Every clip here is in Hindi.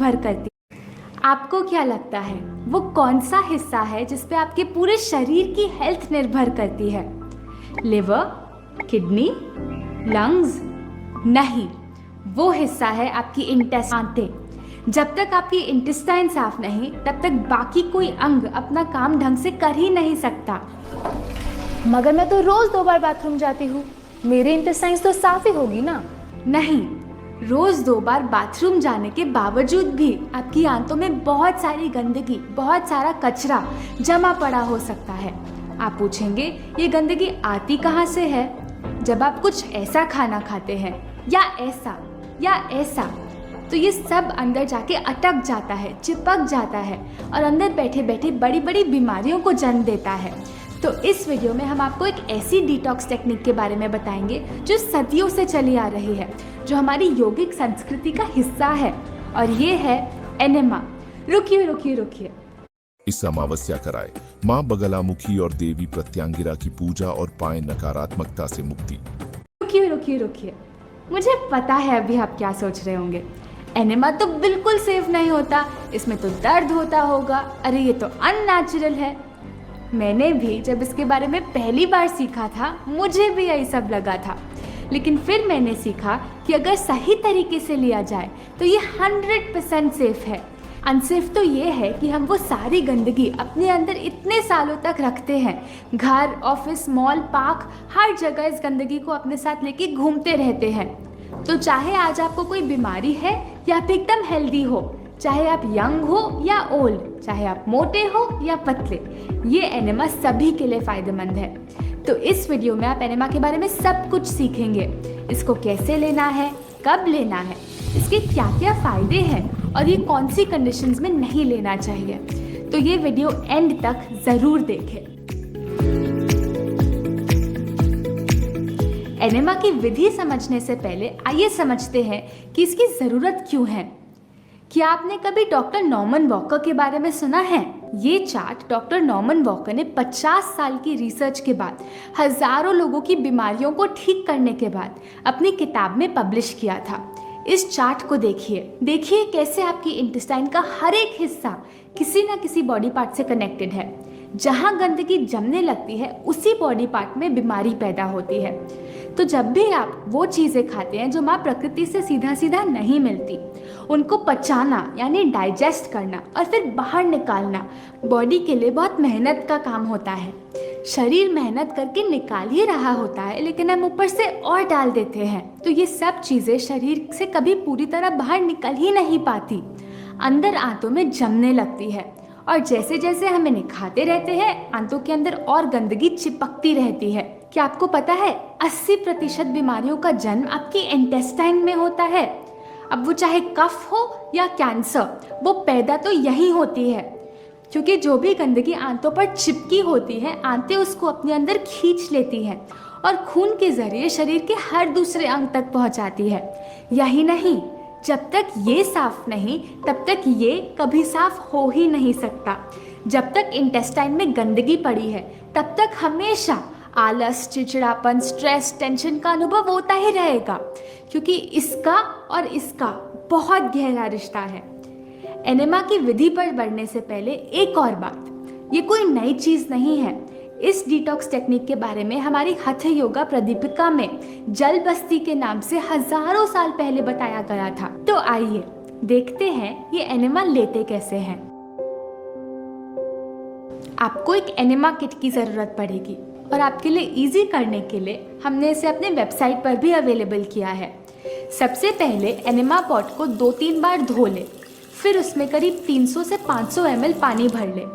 निर्भर करती है। आपको क्या लगता है वो कौन सा हिस्सा है जिस पे आपके पूरे शरीर की हेल्थ निर्भर करती है? Liver, kidney, lungs? नहीं, वो हिस्सा है आपकी इंटेस्टाइन। जब तक आपकी इंटेस्टाइन साफ नहीं तब तक बाकी कोई अंग अपना काम ढंग से कर ही नहीं सकता। मगर मैं तो रोज 2 बार बाथरूम जाती हूँ, मेरी इंटेस्टाइन्स तो साफ ही होगी ना। नहीं, रोज 2 बार बाथरूम जाने के बावजूद भी आपकी आंतों में बहुत सारी गंदगी, बहुत सारा कचरा जमा पड़ा हो सकता है। आप पूछेंगे ये गंदगी आती कहाँ से है? जब आप कुछ ऐसा खाना खाते हैं या ऐसा, तो ये सब अंदर जाके अटक जाता है, चिपक जाता है और अंदर बैठे बैठे बड़ी बड़ी बीमारियों को जन्म देता है। तो इस वीडियो में हम आपको एक ऐसी डिटॉक्स टेक्निक के बारे में बताएंगे जो सदियों से चली आ रही है, जो हमारी यौगिक संस्कृति का हिस्सा है, और ये है एनेमा। रुकिए। इस अमावस्या कराए माँ बगलामुखी और देवी प्रत्यांगिरा की पूजा और पाए नकारात्मकता से मुक्ति। रुकिए। मुझे पता है अभी आप क्या सोच रहे होंगे, एनेमा तो बिल्कुल सेफ नहीं होता, इसमें तो दर्द होता होगा, अरे ये तो अननेचुरल है। मैंने भी जब इसके बारे में पहली बार सीखा था मुझे भी यही सब लगा था, लेकिन फिर मैंने सीखा कि अगर सही तरीके से लिया जाए तो ये 100% सेफ है। अनसेफ तो ये है कि हम वो सारी गंदगी अपने अंदर इतने सालों तक रखते हैं। घर, ऑफिस, मॉल, पार्क, हर जगह इस गंदगी को अपने साथ लेके घूमते रहते हैं। तो चाहे आज आपको कोई बीमारी है या आप एकदम हेल्दी हो, चाहे आप यंग हो या ओल्ड, चाहे आप मोटे हो या पतले, ये एनेमा सभी के लिए फ़ायदेमंद है। तो इस वीडियो में आप एनेमा के बारे में सब कुछ सीखेंगे। इसको कैसे लेना है, कब लेना है, इसके क्या क्या फ़ायदे हैं और ये कौन सी कंडीशंस में नहीं लेना चाहिए। तो ये वीडियो एंड तक ज़रूर देखें। एनेमा की विधि समझने से पहले आइए समझते हैं कि इसकी ज़रूरत क्यों है। क्या आपने कभी डॉक्टर नॉर्मन वॉकर के बारे में सुना है? ये चार्ट डॉक्टर नॉर्मन वॉकर ने 50 साल की रिसर्च के बाद, हजारों लोगों की बीमारियों को ठीक करने के बाद अपनी किताब में पब्लिश किया था। इस चार्ट को देखिए कैसे आपकी इंटेस्टाइन का हर एक हिस्सा किसी न किसी बॉडी पार्ट से कनेक्टेड है। जहाँ गंदगी जमने लगती है उसी बॉडी पार्ट में बीमारी पैदा होती है। तो जब भी आप वो चीज़ें खाते हैं जो माँ प्रकृति से सीधा सीधा नहीं मिलती, उनको पचाना यानी डाइजेस्ट करना और फिर बाहर निकालना बॉडी के लिए बहुत मेहनत का काम होता है। शरीर मेहनत करके निकाल ही रहा होता है, लेकिन हम ऊपर से और डाल देते हैं, तो ये सब चीज़ें शरीर से कभी पूरी तरह बाहर निकल ही नहीं पाती, अंदर आंतों में जमने लगती है। और जैसे जैसे हम इन्हें खाते रहते हैं, आंतों के अंदर और गंदगी चिपकती रहती है। क्या आपको पता है 80% बीमारियों का जन्म आपकी इंटेस्टाइन में होता है। अब वो चाहे कफ हो या कैंसर, वो पैदा तो यहीं होती है, क्योंकि जो भी गंदगी आंतों पर चिपकी होती है, आंतें उसको अपने अंदर खींच लेती हैं और खून के जरिए शरीर के हर दूसरे अंग तक पहुंचाती है। यही नहीं, जब तक ये साफ नहीं तब तक ये कभी साफ हो ही नहीं सकता। जब तक इंटेस्टाइन में गंदगी पड़ी है तब तक हमेशा आलस, चिड़चिड़ापन, स्ट्रेस, टेंशन का अनुभव होता ही रहेगा, क्योंकि इसका और इसका बहुत गहरा रिश्ता है। एनेमा की विधि पर बढ़ने से पहले एक और बात, ये कोई नई चीज़ नहीं है। इस डिटॉक्स टेक्निक के बारे में हमारी हठ योगा प्रदीपिका में जल बस्ती के नाम से हजारों साल पहले बताया गया था। तो आइए देखते हैं ये एनेमा लेते कैसे हैं। आपको एक एनेमा किट की ज़रूरत पड़ेगी और आपके लिए इजी करने के लिए हमने इसे अपने वेबसाइट पर भी अवेलेबल किया है। सबसे पहले एनेमा पॉट को 2-3 बार धो लें, फिर उसमें करीब 300 से 500 ml पानी भर लें।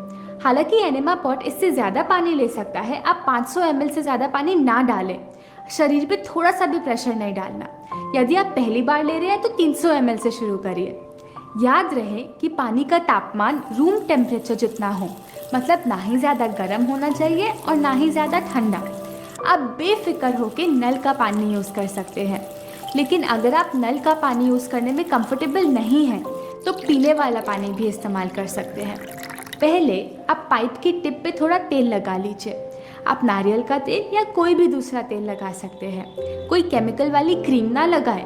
हालांकि एनेमा पॉट इससे ज़्यादा पानी ले सकता है, आप 500 ml से ज़्यादा पानी ना डालें। शरीर पे थोड़ा सा भी प्रेशर नहीं डालना। यदि आप पहली बार ले रहे हैं तो 300 ml से शुरू करिए। याद रहे कि पानी का तापमान रूम टेम्परेचर जितना हो, मतलब ना ही ज़्यादा गर्म होना चाहिए और ना ही ज़्यादा ठंडा। आप बेफिक्र होकर नल का पानी यूज़ कर सकते हैं, लेकिन अगर आप नल का पानी यूज़ करने में कंफर्टेबल नहीं हैं तो पीने वाला पानी भी इस्तेमाल कर सकते हैं। पहले आप पाइप की टिप पे थोड़ा तेल लगा लीजिए। आप नारियल का तेल या कोई भी दूसरा तेल लगा सकते हैं। कोई केमिकल वाली क्रीम ना लगाएं।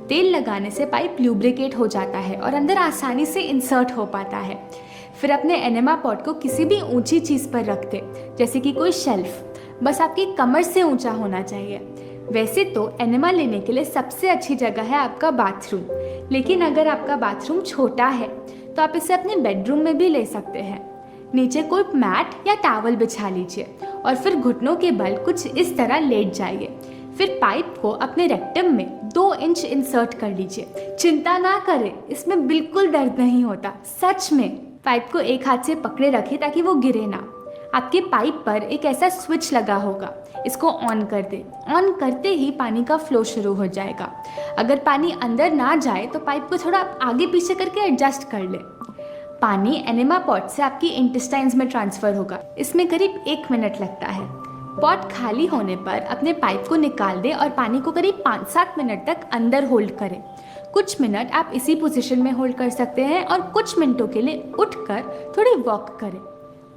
तेल लगाने से पाइप ल्यूब्रिकेट हो जाता है और अंदर आसानी से इंसर्ट हो पाता है। फिर अपने एनेमा पॉट को किसी भी ऊंची चीज़ पर रख दे, जैसे कि कोई शेल्फ, बस आपकी कमर से ऊंचा होना चाहिए। वैसे तो एनेमा लेने के लिए सबसे अच्छी जगह है आपका बाथरूम, लेकिन अगर आपका बाथरूम छोटा है तो आप इसे अपने बेडरूम में भी ले सकते हैं। नीचे कोई मैट या टॉवल बिछा लीजिए और फिर घुटनों के बल कुछ इस तरह लेट जाइए। फिर पाइप को अपने रेक्टम में 2 इंच इंसर्ट कर लीजिए। चिंता ना करें, इसमें बिल्कुल दर्द नहीं होता, सच में। पाइप को एक हाथ से पकड़े रखें ताकि वो गिरे ना। आपके पाइप पर एक ऐसा स्विच लगा होगा, इसको ऑन कर दें। ऑन करते ही पानी का फ्लो शुरू हो जाएगा। अगर पानी अंदर ना जाए तो पाइप को थोड़ा आगे पीछे करके एडजस्ट कर ले। पानी एनेमा पॉट से आपकी इंटेस्टाइन्स में ट्रांसफ़र होगा। इसमें करीब 1 मिनट लगता है। पॉट खाली होने पर अपने पाइप को निकाल दें और पानी को करीब 5-7 मिनट तक अंदर होल्ड करें। कुछ मिनट आप इसी पोजीशन में होल्ड कर सकते हैं और कुछ मिनटों के लिए उठकर थोड़ी वॉक करें।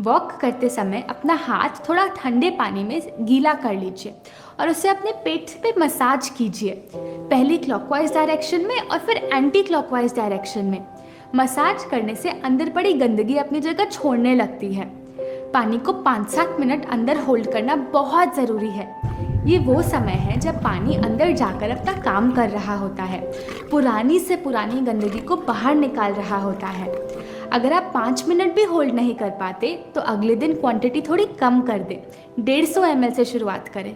वॉक करते समय अपना हाथ थोड़ा ठंडे पानी में गीला कर लीजिए और उसे अपने पेट पे मसाज कीजिए, पहले क्लॉकवाइज डायरेक्शन में और फिर एंटी क्लॉकवाइज डायरेक्शन में। मसाज करने से अंदर पड़ी गंदगी अपनी जगह छोड़ने लगती है। पानी को 5-7 मिनट अंदर होल्ड करना बहुत ज़रूरी है। ये वो समय है जब पानी अंदर जाकर अपना काम कर रहा होता है, पुरानी से पुरानी गंदगी को बाहर निकाल रहा होता है। अगर आप 5 मिनट भी होल्ड नहीं कर पाते तो अगले दिन क्वांटिटी थोड़ी कम कर दें, 150 ml से शुरुआत करें।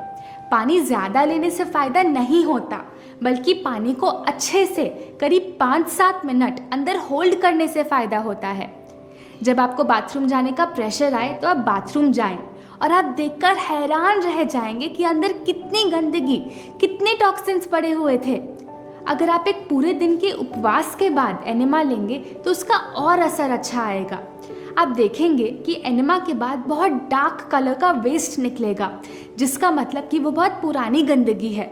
पानी ज़्यादा लेने से फ़ायदा नहीं होता, बल्कि पानी को अच्छे से करीब 5-7 मिनट अंदर होल्ड करने से फ़ायदा होता है। जब आपको बाथरूम जाने का प्रेशर आए तो आप बाथरूम जाएं और आप देखकर हैरान रह जाएंगे कि अंदर कितनी गंदगी, कितने टॉक्सिन्स पड़े हुए थे। अगर आप एक पूरे दिन के उपवास के बाद एनेमा लेंगे तो उसका और असर अच्छा आएगा। आप देखेंगे कि एनेमा के बाद बहुत डार्क कलर का वेस्ट निकलेगा, जिसका मतलब कि वो बहुत पुरानी गंदगी है।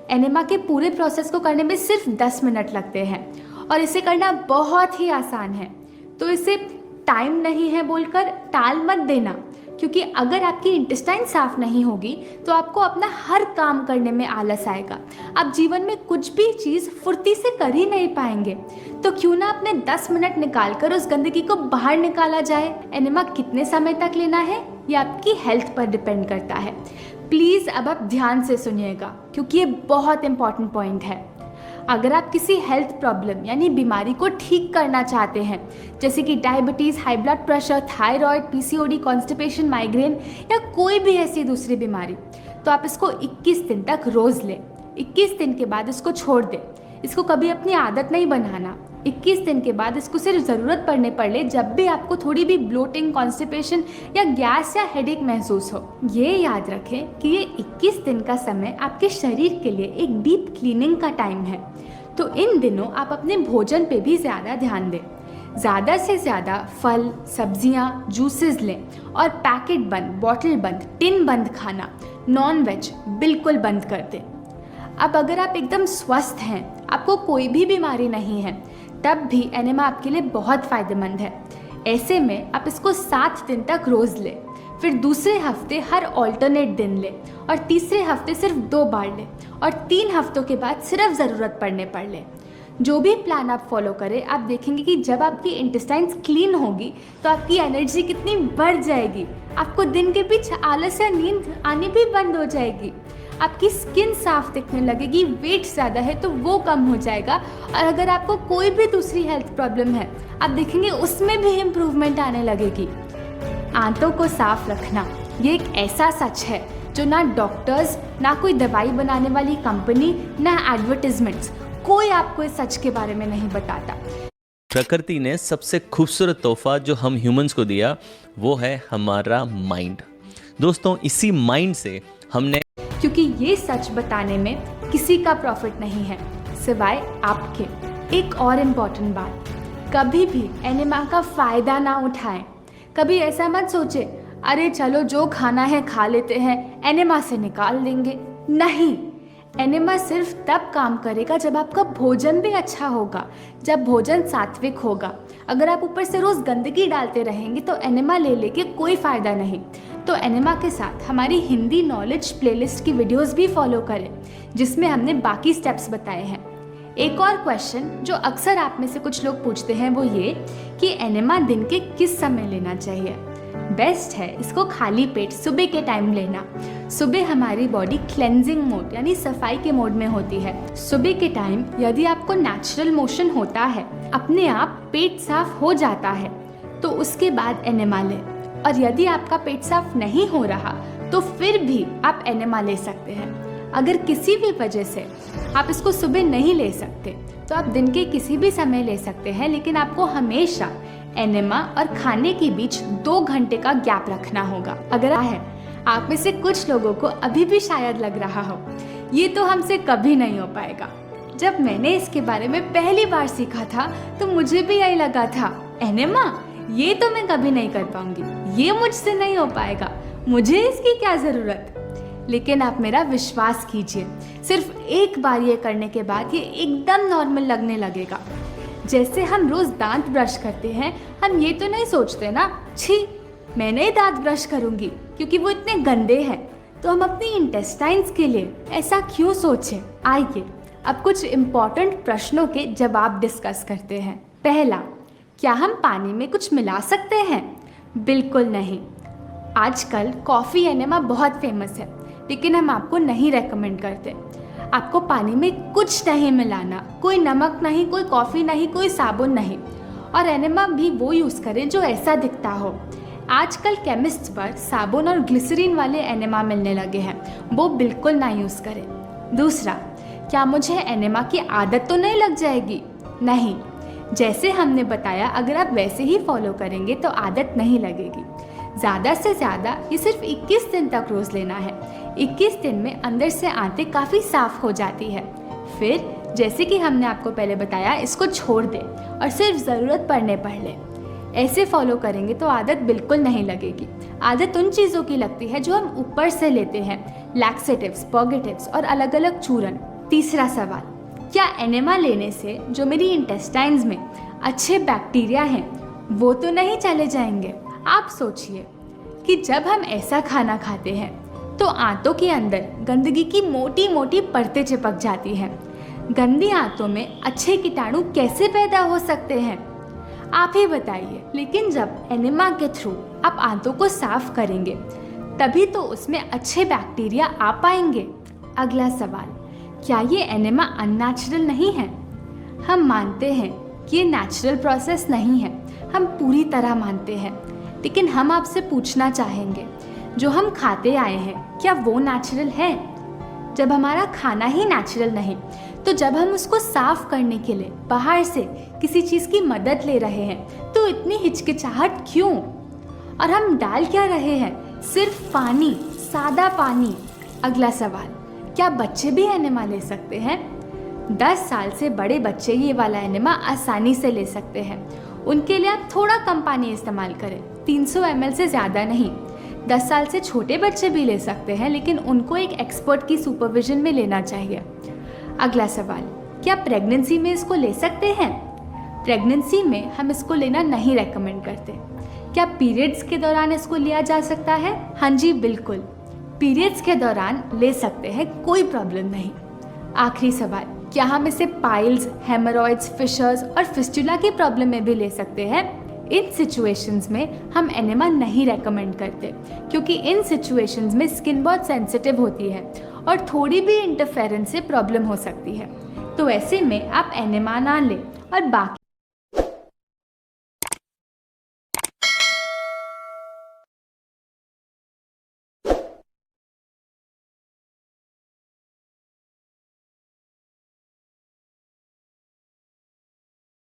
एनेमा के पूरे प्रोसेस को करने में सिर्फ 10 मिनट लगते हैं और इसे करना बहुत ही आसान है। तो इसे टाइम नहीं है बोलकर टाल मत देना, क्योंकि अगर आपकी इंटेस्टाइन साफ नहीं होगी तो आपको अपना हर काम करने में आलस आएगा। आप जीवन में कुछ भी चीज़ फुर्ती से कर ही नहीं पाएंगे। तो क्यों ना अपने 10 मिनट निकाल कर उस गंदगी को बाहर निकाला जाए। एनेमा कितने समय तक लेना है ये आपकी हेल्थ पर डिपेंड करता है। प्लीज़ अब आप ध्यान से सुनिएगा, क्योंकि ये बहुत इंपॉर्टेंट पॉइंट है। अगर आप किसी हेल्थ प्रॉब्लम यानी बीमारी को ठीक करना चाहते हैं, जैसे कि diabetes, high blood pressure, thyroid, PCOD, constipation, migraine या कोई भी ऐसी दूसरी बीमारी, तो आप इसको 21 दिन तक रोज़ लें। 21 दिन के बाद इसको छोड़ दें। इसको कभी अपनी आदत नहीं बनाना। 21 दिन के बाद इसको सिर्फ ज़रूरत पड़ने पर ले, जब भी आपको थोड़ी भी ब्लोटिंग, कॉन्स्टिपेशन या गैस या हेडेक महसूस हो। ये याद रखें कि ये 21 दिन का समय आपके शरीर के लिए एक डीप क्लीनिंग का टाइम है। तो इन दिनों आप अपने भोजन पे भी ज़्यादा ध्यान दें। ज़्यादा से ज़्यादा फल, सब्जियाँ, जूसेस लें और पैकेट बंद, बॉटल बंद, टिन बंद खाना, नॉन वेज बिल्कुल बंद कर दें। अब अगर आप एकदम स्वस्थ हैं, आपको कोई भी बीमारी नहीं है, तब भी एनेमा आपके लिए बहुत फ़ायदेमंद है। ऐसे में आप इसको 7 दिन तक रोज़ लें, फिर दूसरे हफ्ते हर ऑल्टरनेट दिन लें और तीसरे हफ्ते सिर्फ 2 बार लें और 3 हफ्तों के बाद सिर्फ ज़रूरत पड़ने पर लें। जो भी प्लान आप फॉलो करें, आप देखेंगे कि जब आपकी इंटेस्टाइन्स क्लीन होगी तो आपकी एनर्जी कितनी बढ़ जाएगी। आपको दिन के बीच आलस या नींद आनी भी बंद हो जाएगी। आपकी स्किन साफ दिखने लगेगी। वेट ज़्यादा है तो वो कम हो जाएगा। और अगर आपको कोई भी दूसरी हेल्थ प्रॉब्लम है, आप देखेंगे उसमें भी इम्प्रूवमेंट आने लगेगी। आंतों को साफ रखना ये एक ऐसा सच है जो ना डॉक्टर्स, ना कोई दवाई बनाने वाली कंपनी, ना एडवर्टिजमेंट्स, कोई आपको इस सच के बारे में नहीं बताता। प्रकृति ने सबसे खूबसूरत तोहफा जो हम ह्यूमंस को दिया वो है हमारा माइंड। दोस्तों, इसी माइंड से हमने, क्योंकि ये सच बताने में किसी का प्रॉफिट नहीं है सिवाय आपके। एक और इम्पॉर्टेंट बात, कभी भी एनेमा का फ़ायदा ना उठाएं। कभी ऐसा मत सोचे, अरे चलो जो खाना है खा लेते हैं, एनेमा से निकाल देंगे। नहीं, एनेमा सिर्फ तब काम करेगा जब आपका भोजन भी अच्छा होगा, जब भोजन सात्विक होगा। अगर आप ऊपर से रोज़ गंदगी डालते रहेंगे तो एनेमा ले लेके कोई फ़ायदा नहीं। तो एनेमा के साथ हमारी हिंदी नॉलेज प्लेलिस्ट की वीडियोस भी फॉलो करें, जिसमें हमने बाकी स्टेप्स बताए हैं। एक और क्वेश्चन जो अक्सर आप में से कुछ लोग पूछते हैं वो ये कि एनेमा दिन के किस समय लेना चाहिए। बेस्ट है इसको खाली पेट सुबह के टाइम लेना। सुबह हमारी बॉडी क्लेंजिंग मोड यानी सफाई के मोड में होती है। सुबह के टाइम यदि आपको नेचुरल मोशन होता है, अपने आप पेट साफ हो जाता है, तो उसके बाद एनेमा लें। और यदि आपका पेट साफ नहीं हो रहा तो फिर भी आप एनेमा ले सकते हैं। अगर किसी भी वजह से आप इसको सुबह नहीं ले सकते तो आप दिन के किसी भी समय ले सकते हैं, लेकिन आपको हमेशा एनेमा और खाने के बीच 2 घंटे का गैप रखना होगा। अगर आप में से कुछ लोगों को अभी भी शायद लग रहा हो ये तो हमसे कभी नहीं हो पाएगा। जब मैंने इसके बारे में पहली बार सीखा था तो मुझे भी यही लगा था, एनेमा ये तो मैं कभी नहीं कर पाऊंगी, ये मुझसे नहीं हो पाएगा, मुझे इसकी क्या ज़रूरत। लेकिन आप मेरा विश्वास कीजिए, सिर्फ एक बार ये करने के बाद ये एकदम नॉर्मल लगने लगेगा। जैसे हम रोज़ दांत ब्रश करते हैं, हम ये तो नहीं सोचते ना, छी मैं नहीं दांत ब्रश करूँगी क्योंकि वो इतने गंदे हैं। तो हम अपनी इंटेस्टाइन्स के लिए ऐसा क्यों सोचें। आइए अब कुछ इम्पॉर्टेंट प्रश्नों के जवाब डिस्कस करते हैं। पहला, क्या हम पानी में कुछ मिला सकते हैं? बिल्कुल नहीं। आजकल कॉफ़ी एनेमा बहुत फेमस है, लेकिन हम आपको नहीं रेकमेंड करते। आपको पानी में कुछ नहीं मिलाना, कोई नमक नहीं, कोई कॉफ़ी नहीं, कोई साबुन नहीं। और एनेमा भी वो यूज़ करें जो ऐसा दिखता हो। आजकल केमिस्ट पर साबुन और ग्लिसरीन वाले एनेमा मिलने लगे हैं, वो बिल्कुल ना यूज़ करें। दूसरा, क्या मुझे एनेमा की आदत तो नहीं लग जाएगी? नहीं, जैसे हमने बताया अगर आप वैसे ही फॉलो करेंगे तो आदत नहीं लगेगी। ज़्यादा से ज़्यादा ये सिर्फ 21 दिन तक रोज़ लेना है। 21 दिन में अंदर से आंतें काफ़ी साफ़ हो जाती है। फिर जैसे कि हमने आपको पहले बताया, इसको छोड़ दें और सिर्फ ज़रूरत पड़ने पर लें। ऐसे फॉलो करेंगे तो आदत बिल्कुल नहीं लगेगी। आदत उन चीज़ों की लगती है जो हम ऊपर से लेते हैं, लैक्सेटिव्स, पर्गेटिव्स और अलग अलग चूरन। तीसरा सवाल, क्या एनेमा लेने से जो मेरी इंटेस्टाइन्स में अच्छे बैक्टीरिया हैं वो तो नहीं चले जाएंगे? आप सोचिए कि जब हम ऐसा खाना खाते हैं तो आंतों के अंदर गंदगी की मोटी मोटी परतें चिपक जाती हैं। गंदी आंतों में अच्छे कीटाणु कैसे पैदा हो सकते हैं, आप ही बताइए। लेकिन जब एनेमा के थ्रू आप आंतों को साफ करेंगे तभी तो उसमें अच्छे बैक्टीरिया आ पाएंगे। अगला सवाल, क्या ये एनेमा अननेचुरल नहीं है? हम मानते हैं कि ये नेचुरल प्रोसेस नहीं है, हम पूरी तरह मानते हैं। लेकिन हम आपसे पूछना चाहेंगे, जो हम खाते आए हैं क्या वो नेचुरल है? जब हमारा खाना ही नेचुरल नहीं तो जब हम उसको साफ करने के लिए बाहर से किसी चीज़ की मदद ले रहे हैं तो इतनी हिचकिचाहट क्यों? और हम डाल क्या रहे हैं? सिर्फ पानी, सादा पानी। अगला सवाल, क्या बच्चे भी एनेमा ले सकते हैं? 10 साल से बड़े बच्चे ये वाला एनेमा आसानी से ले सकते हैं। उनके लिए आप थोड़ा कम पानी इस्तेमाल करें, 300 ml से ज़्यादा नहीं। 10 साल से छोटे बच्चे भी ले सकते हैं, लेकिन उनको एक एक्सपर्ट की सुपरविजन में लेना चाहिए। अगला सवाल, क्या प्रेगनेंसी में इसको ले सकते हैं? प्रेगनेंसी में हम इसको लेना नहीं रेकमेंड करते। क्या पीरियड्स के दौरान इसको लिया जा सकता है? हाँ जी बिल्कुल, पीरियड्स के दौरान ले सकते हैं, कोई प्रॉब्लम नहीं। आखिरी सवाल, क्या हम इसे पाइल्स, हेमरॉइड्स, फिशर्स और फिस्टुला की प्रॉब्लम में भी ले सकते हैं? इन सिचुएशंस में हम एनेमा नहीं रेकमेंड करते, क्योंकि इन सिचुएशंस में स्किन बहुत सेंसिटिव होती है और थोड़ी भी इंटरफेरेंस से प्रॉब्लम हो सकती है। तो ऐसे में आप एनेमा ना लें और बाकी